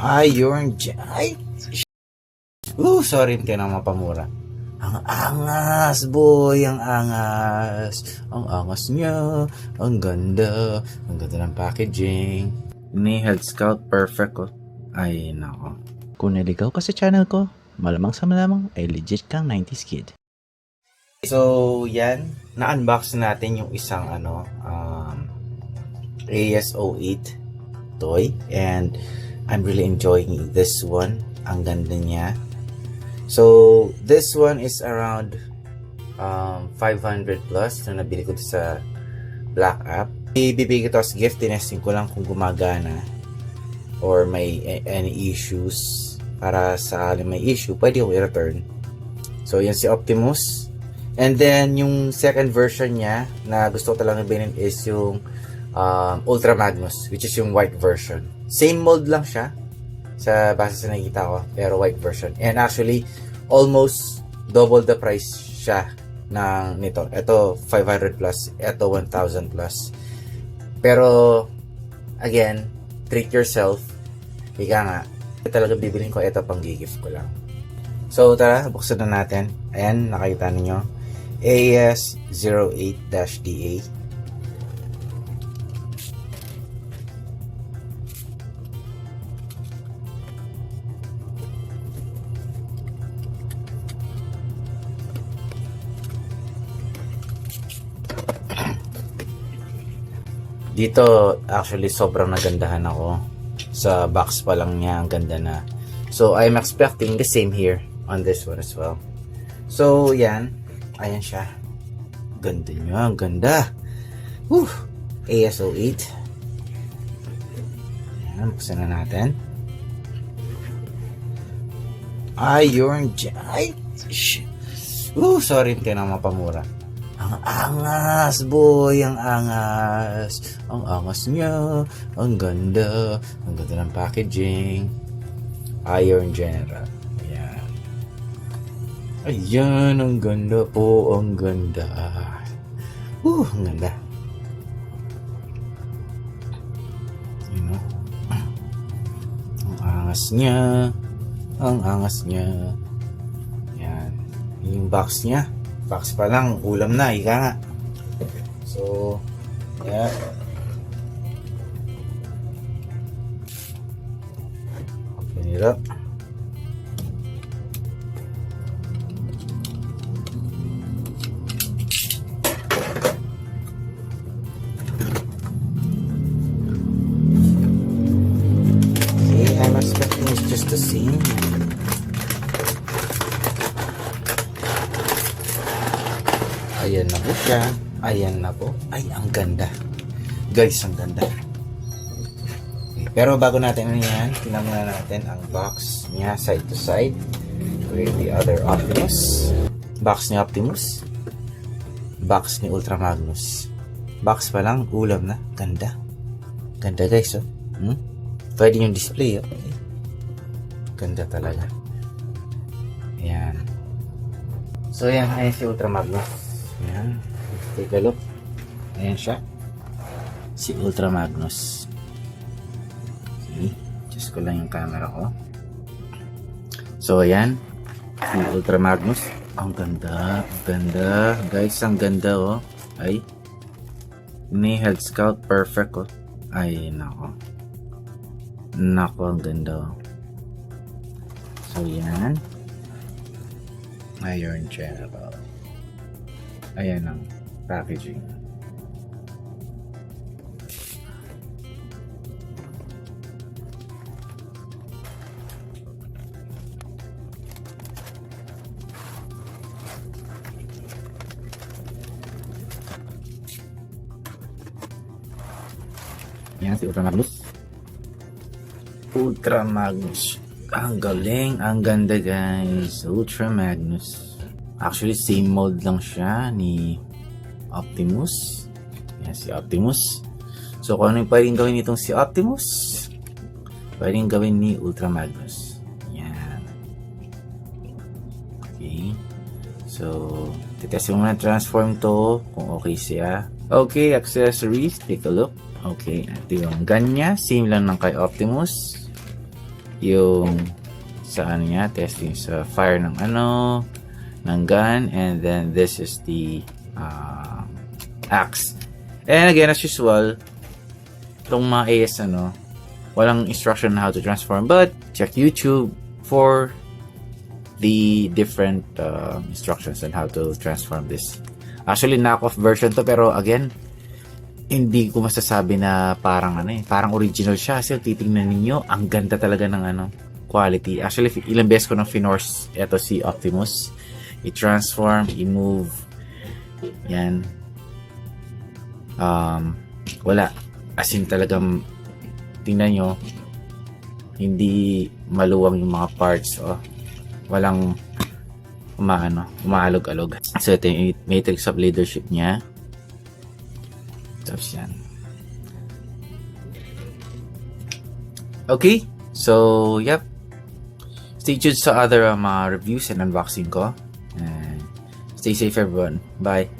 Ay, sorry, hindi na mapamura. Ang angas, boy, ang angas. Ang angas niya, ang ganda. Ang ganda ng packaging. Ni Health Scout, perfect ko. Ay, nako. Kung naligaw ka sa channel ko, malamang sa malamang ay legit kang 90s kid. So, yan. Na-unbox natin yung isang AS08 toy. And I'm really enjoying this one. Ang ganda niya. So, this one is around 500 plus na nabili ko sa Black App. Ibibigay ko as gift, tinesting ko lang kung gumagana or may any issues. Para sa may issue, pwede ko i-return. So, yan si Optimus. And then, yung second version niya na gusto ko talagang bilhin is yung Ultra Magnus, which is yung white version. Same mold lang siya sa base sa nakikita ko, pero white version. And actually, almost double the price siya ng nito. Ito 500 plus, ito 1,000 plus. Pero again, treat yourself. Ika nga, talaga bibilin ko, ito pang gigift ko lang. So tara, buksan na natin. Ayan, nakita niyo AS08-DA. Dito, actually, sobrang nagandahan ako. Sa box pa lang niya, ang ganda na. So, I'm expecting the same here on this one as well. So, yan. Ayan siya. Ganda niya, ang ganda. Woo! AS08. Ayan, buksan na natin. Ay, sorry, hindi na mapamura. Ang angas, boy, ang angas. Ang angas niya, ang ganda. Ang ganda ng packaging. Iron General. Ayan. Ayan, ang ganda po, ang ganda. Ang ganda. You know? Ang angas niya. Ang angas niya. Ayan. Yung box niya. Box pa lang, ulam na, ika nga. So, yeah. Open it up. Okay, I'm expecting it's just the same. Ayan na po siya. Ayan na po. Ay, ang ganda. Guys, ang ganda. Okay, pero bago natin yan, tingnan muna natin ang box niya side to side. With the other Optimus. Box ni Optimus. Box ni Ultra Magnus. Box pa lang, ulam na. Ganda. Ganda guys, oh. Pwede yung display, oh. Ganda talaga. Ayan. So, yan. Ayan si Ultra Magnus. Ayan. Take a look. Ayan siya. Si Ultra Magnus. Okay. Just ko lang yung camera ko. So, ayan. Si Ultra Magnus. Ang ganda. Ang ganda. Guys, ang ganda, oh. Ay. Ni Health Scout. Perfect, oh. Ay, nako. Nako, ang ganda, oh. So, yan. Iron General. Ayan ang packaging. Yan si Ultra Magnus. Ultra Magnus. Ang galing, ang ganda guys. Ultra Magnus. Actually, same mold lang siya ni Optimus. Yan si Optimus. So, kung ano yung pwedeng gawin nitong si Optimus, pwedeng gawin ni Ultra Magnus. Yan. Okay. So, titestin mo na transform to kung okay siya. Okay, accessories. Take a look. Okay, ito yung gun niya. Same lang ng kay Optimus. yung sa ano niya, testing sa fire ng ng gun, and then this is the axe. And again, as usual, itong mga AS walang instruction on how to transform, but check YouTube for the different instructions on how to transform this. Actually, knockoff version to, pero again, hindi ko masasabi na parang parang original siya. Kasi titingnan ninyo, ang ganda talaga ng quality. Actually, ilang beses ko nang finorse eto si Optimus. I-transform, i-move. Yan. Wala. As in talagang tingnan nyo, hindi maluwang yung mga parts. Walang umaalog-alog. So, ito yung matrix of leadership niya. Tapos yan. Okay. So, yep. Stay tuned sa other mga reviews and unboxing ko. And stay safe everyone. Bye.